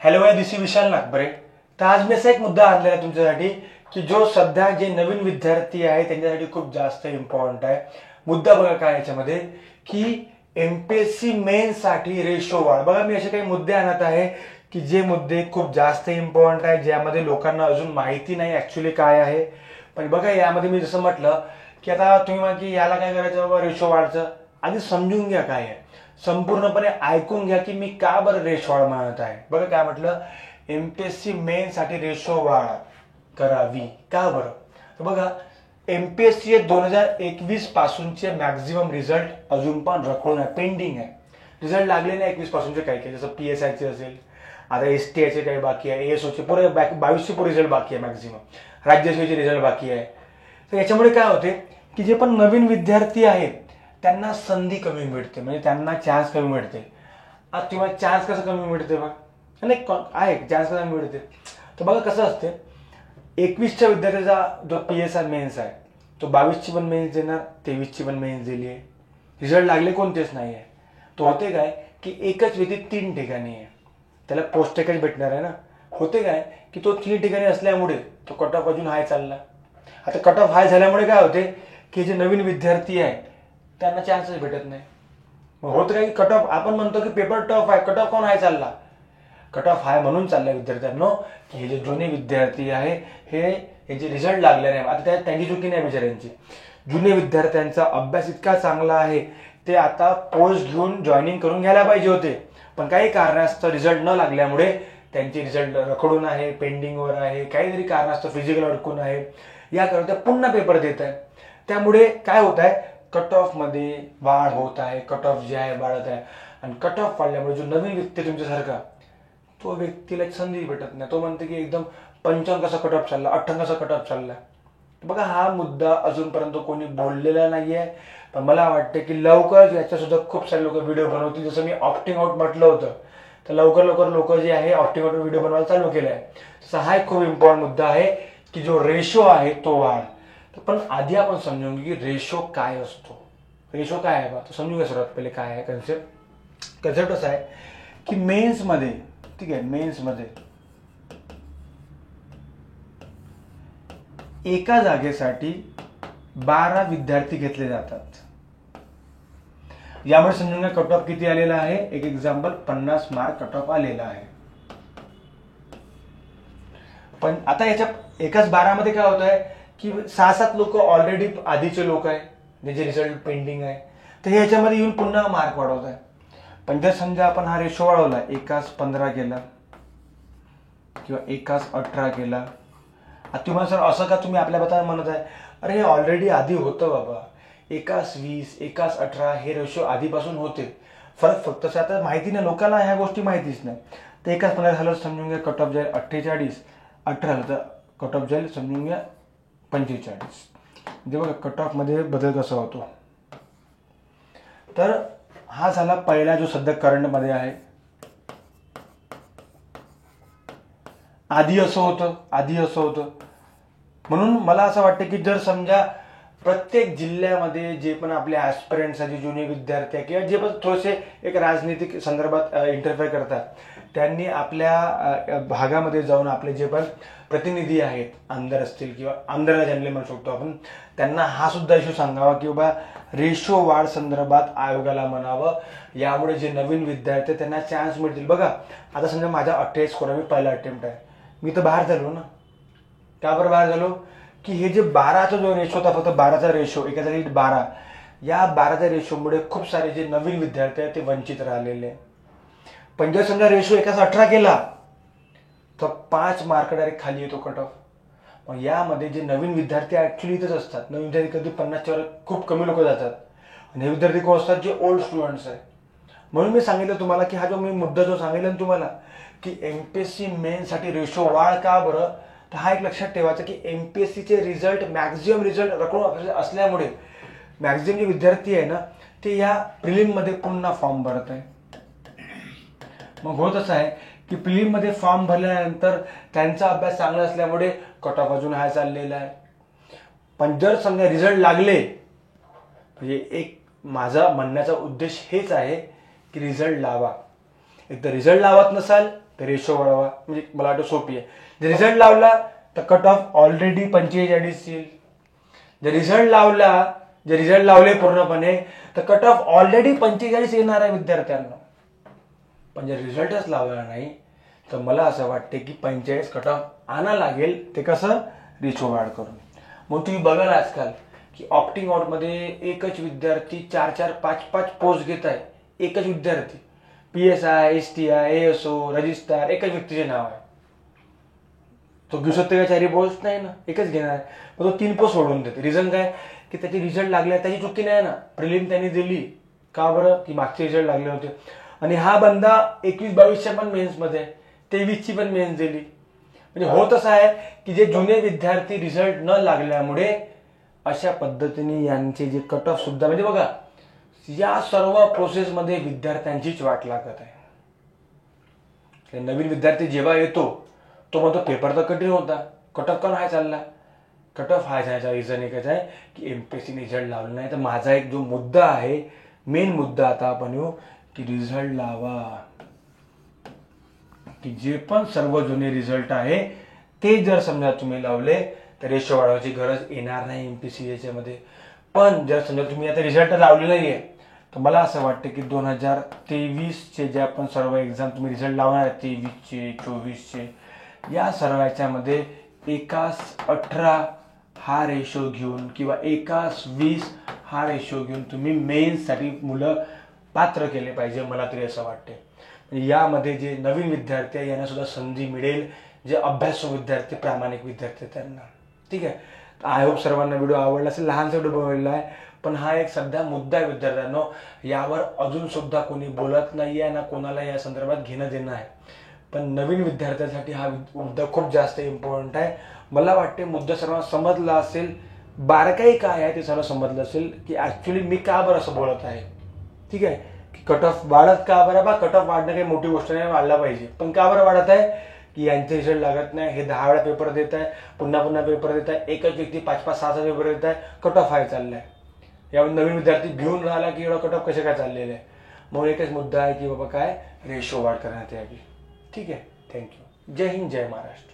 Hello दिस विशाल नागबरे। तर आज मी असा एक मुद्दा आणलेला तुमच्यासाठी की जो सध्या जे नवीन विद्यार्थी आहे त्यांच्यासाठी खूप जास्त इम्पॉर्टंट आहे। मुद्दा बघा काय याच्यामध्ये की एमपीएससी मेन्स साठी रेशो वाढ। बघा मी असे काही मुद्दे आणत आहे की जे मुद्दे खूप जास्त इम्पॉर्टंट आहे, ज्यामध्ये लोकांना अजून माहिती नाही ऍक्च्युली काय आहे। पण बघा यामध्ये मी जसं म्हटलं की आता तुम्ही म्हणा की याला काय करायचं बाबा रेशो वाढचं, आधी समजून घ्या काय आहे, संपूर्णपणे ऐकून घ्या की मी का बरं रेशो वाढ म्हणत आहे। बघा काय म्हटलं, एमपीएससी मेन साठी रेशो वाढ करावी का बरं। तर बघा एमपीएससी 2021 पासूनचे मॅक्झिमम रिझल्ट अजून पण रखडून आहे, पेंडिंग आहे। रिझल्ट लागले नाही 21 पासूनचे काही काही, जसं पीएसआयचे असेल, आता एसटीआयचे काही बाकी आहे, एएसओचे पुरे 22चे पुरे रिझल्ट बाकी आहे, मॅक्झिमम राज्यसेवेचे रिझल्ट बाकी आहे। तर याच्यामुळे काय होते की जे पण नवीन विद्यार्थी आहेत त्यांना संधी कमी मिळते, म्हणजे त्यांना चान्स कमी मिळते। आता तुम्हाला चान्स कसं कमी मिळते बघा, नाही आहे चान्स कसा मिळते। तर बघा कसं असते, 21च्या विद्यार्थ्याचा जो पीएसआय मेन्स आहे तो 22ची पण मेन्स देणार, 23ची पण मेन्स दिली आहे, रिझल्ट लागले कोणतेच नाही आहे। तो होते काय की एकच व्यक्ती 3 ठिकाणी आहे, त्याला पोस्ट एकच भेटणार आहे ना। होते काय की तो 3 ठिकाणी असल्यामुळे तो कट ऑफ अजून हाय चालला। आता कट ऑफ हाय झाल्यामुळे काय होते की जे नवीन विद्यार्थी आहे त्यांना चान्सच भेटत नाही। होत काय की कट ऑफ, आपण म्हणतो की पेपर टफ आहे, कट ऑफ कोण हाय चालला, कट ऑफ हाय म्हणून चाललाय विद्यार्थ्यांनो की हे जे जुने विद्यार्थी आहे हे यांचे रिझल्ट लागले नाही। आता त्यांची चुकी नाही बिचाऱ्यांची, जुने विद्यार्थ्यांचा अभ्यास इतका चांगला आहे ते आता पोस्ट घेऊन जॉईनिंग करून घ्यायला पाहिजे होते, पण काही कारणास्तव रिझल्ट न लागल्यामुळे त्यांचे रिझल्ट रखडून आहे, पेंडिंगवर आहे, काहीतरी कारणास्तव फिजिकल अडकून आहे, याकरता पुन्हा पेपर देत आहे। त्यामुळे काय होत आहे, कट ऑफ मध्ये वाढ होत आहे, कट ऑफ जे आहे वाढत आहे। आणि कट ऑफ वाढल्यामुळे जो नवीन व्यक्ती तुमच्यासारखा तो व्यक्तीला संधी भेटत नाही, तो म्हणते की एकदम 55 कट ऑफ चालला, 58 कट ऑफ चालला। बघा हा मुद्दा अजूनपर्यंत कोणी बोललेला नाहीये, पण मला वाटतं की लवकर याच्या सुद्धा खूप सारे लोक व्हिडिओ बनवतील। जसं मी ऑप्टिंग आउट म्हटलं होतं, तर लवकर लवकर लोक जे आहे ऑप्टिंग आउट व्हिडिओ बनवायला चालू केलं आहे। तसा हा एक खूप इम्पॉर्टंट मुद्दा आहे की जो रेशो आहे तो वाढ। पण आधी आपण समजून घेऊ की रेशो काय असतो, रेशो काय आहे बा, तो समजून घ्या। सर्वात पहिले काय आहे कन्सेप्ट असा आहे की मेन्स मध्ये, ठीक आहे, मेन्स मध्ये एका जागेसाठी 12 विद्यार्थी घेतले जातात। यामुळे समजून घ्या कट ऑफ किती आलेला आहे। एक एक्झाम्पल 50 मार्क कट ऑफ आलेला आहे। पण आता याच्या एकाच 12 मध्ये काय होत आहे की 6-7 लोक ऑलरेडी आधीचे लोक आहे, ज्याचे रिझल्ट पेंडिंग आहे, तर हे याच्यामध्ये येऊन पुन्हा मार्क वाढवत आहे। पण जर समजा आपण हा रेशो वाढवला, एकाच 15 केला किंवा एकाच 18 केला, तुम्हाला सर असं का तुम्ही आपल्या बद्दल म्हणत आहे, अरे हे ऑलरेडी आधी होतं बाबा, एकाच 20 एकाच 18 हे रेशो आधीपासून होते, फरक फक्त आता माहिती नाही लोकांना, ह्या गोष्टी माहितीच नाही। तर एकाच 15 झालं समजून घ्या कट ऑफ जाईल 48, 18 झालं तर कट ऑफ जाईल समजून घ्या 45। म्हणजे बघा कट ऑफ मध्ये बदल कसा होतो। तर हा झाला पहिला जो सध्या करंट मध्ये आहे। आधी असं होतं, म्हणून मला असं वाटतं की जर समजा प्रत्येक जिल्ह्यामध्ये जे पण आपले ऍस्पिरंट्स आहेत, जे जुने विद्यार्थी आहे किंवा जे पण थोडेसे एक राजनीतिक संदर्भात इंटरफेअर करतात, त्यांनी आपल्या भागामध्ये जाऊन आपले जे पण प्रतिनिधी आहेत, आमदार असतील किंवा आमदाराला जनरली म्हणू शकतो आपण, त्यांना हा सुद्धा इश्यू सांगावा की बाबा रेशो वाढ संदर्भात आयोगाला म्हणावं, यामुळे जे नवीन विद्यार्थी त्यांना चान्स मिळतील। बघा आता समजा माझा 28 स्कोर आहे, मी पहिला अटेम्प्ट आहे, मी तर बाहेर झालो ना। का बरं बाहेर झालो की हे जे 12चा जो रेशो होता, फक्त 12चा रेशो, एका जागी 12, या 12च्या रेशोमुळे खूप सारे जे नवीन विद्यार्थी आहेत ते वंचित राहिलेले। पण जर समजा रेशो एकाच 18 केला तर 5 मार्क डायरेक्ट खाली येतो कट ऑफ। मग यामध्ये जे नवीन विद्यार्थी ऍक्च्युली इथेच असतात, नवीन विद्यार्थी कधी 50च्या वर खूप कमी लोक जातात, आणि हे विद्यार्थी कोण असतात, जे ओल्ड स्टुडंट्स आहे। म्हणून मी सांगितलं तुम्हाला की हा जो मी मुद्दा जो सांगितला तुम्हाला की एमपीएससी मेन साठी रेशो वाढ का बरं, तर हा एक लक्षात ठेवायचा की एमपीएससीचे रिझल्ट मॅक्झिमम रिझल्ट रखडून असल्यामुळे मॅक्झिमम जे विद्यार्थी आहे ना ते या प्रिलिम मध्ये पुन्हा फॉर्म भरत आहे। मग होत असं आहे की प्रिलिम मध्ये फॉर्म भरल्यानंतर त्यांचा अभ्यास चांगला असल्यामुळे कट ऑफ अजून हाय चाललेला आहे। पण जर समजा रिझल्ट लागले, म्हणजे एक माझा म्हणण्याचा उद्देश हेच आहे की रिझल्ट लावा। एक तर रिझल्ट लावत नसाल तर रेशो वाढवा, म्हणजे मला वाटतं सोपी आहे. जर रिझल्ट लावला तर कट ऑफ ऑलरेडी 45 येईल. जर रिझल्ट लावले पूर्णपणे तर कट ऑफ ऑलरेडी 45 येणार आहे विद्यार्थ्यांना. पण जर रिझल्टच लावला नाही तर मला असं वाटते की 45 कट ऑफ आणा लागेल. ते कसं? रेशो वाढ करून. मग तुम्ही बघाल आजकाल की ऑप्टिंग आउटमध्ये एकच विद्यार्थी 4-4, 5-5 पोस्ट घेत आहे. एकच विद्यार्थी, PSI, STI, ASO, रजिस्ट्रार, एकच व्यक्तीचे नाव आहे. तो घेऊ शकतो का 4 पोस्ट? नाही ना, एकच घेणार आहे. मग तो 3 पोस्ट सोडून देते. रिझन काय? की त्याचे रिझल्ट लागले, त्याची चुकी नाही ना. प्रिलिम त्यांनी दिली का बरं? की मागचे रिझल्ट लागले होते. आणि हा बंदा 21-22च्या पण मेन्समध्ये, 23ची पण मेन्स दिली. म्हणजे होत असं आहे की जे जुने विद्यार्थी रिझल्ट न लागल्यामुळे अशा पद्धतीने यांचे जे कट ऑफ सुद्धा, म्हणजे बघा या सर्व प्रोसेसमध्ये विद्यार्थ्यांचीच वाट लागत आहे. नवीन विद्यार्थी जेव्हा येतो तो म्हणतो पेपर तर कठीण होता, कट ऑफ का नाही चालला? कट ऑफ हा जायचा रिझन एकच आहे की एमपीएससी रिझल्ट लावला नाही. तर माझा एक जो मुद्दा आहे, मेन मुद्दा, आता आपण येऊ की रिझल्ट लावा, की जे पण सर्व जुने रिझल्ट आहे ते जर समजा तुम्ही लावले तर रेशो वाढवायची गरज येणार नाही एमपीएससी मध्ये. पण जर समजा तुम्ही आता रिझल्ट लावले नाहीये तर मला असं वाटतं की 2023चे जे आपण सर्व एक्झाम तुम्ही रिझल्ट लावणार आहे, 23चे, 24चे, या सर्वांच्यामध्ये 1:18 हा रेशो घेऊन किंवा 1:20 हा रेशो घेऊन तुम्ही मेन्ससाठी मुलं पात्र केले पाहिजे, मला तरी असं वाटते. यामध्ये जे नवीन विद्यार्थी आहे यांना सुद्धा संधी मिळेल, जे अभ्यासू विद्यार्थी, प्रामाणिक विद्यार्थी त्यांना. ठीक आहे. आय होप सर्वांना व्हिडिओ आवडला असेल. लहानसा व्हिडिओ बनवलेला आहे, पण हा एक सध्या मुद्दा आहे विद्यार्थ्यांनो. यावर अजून सुद्धा कोणी बोलत नाही आहे ना, कोणाला या संदर्भात घेणं देणं आहे. पण नवीन विद्यार्थ्यांसाठी हा मुद्दा खूप जास्त इम्पॉर्टंट आहे. मला वाटते मुद्दा सर्वांना समजला असेल, बारकाई काय आहे ते सर्व समजलं असेल की ऍक्च्युली मी का बरं असं बोलत आहे. ठीक आहे. कट ऑफ वाढत का बरं? बा कट ऑफ वाढणं काही मोठी गोष्ट नाही, वाढला पाहिजे. पण का बरं वाढत आहे? की यांचे रिझल्ट लागत नाही, हे 10 वेळा पेपर देत आहे, पुन्हा पेपर देत आहे, एकच व्यक्ती 5-5, 6 पेपर देत आहे, कट ऑफ आहे चाललाय. यावेळी नवीन विद्यार्थी भिवून राहिला की एवढा कट ऑफ कसे काय चाललेलं आहे. मग एकच मुद्दा आहे की बाबा काय, रेशो वाढ करण्यात यावी. ठीक आहे. थँक्यू. जय हिंद, जय महाराष्ट्र.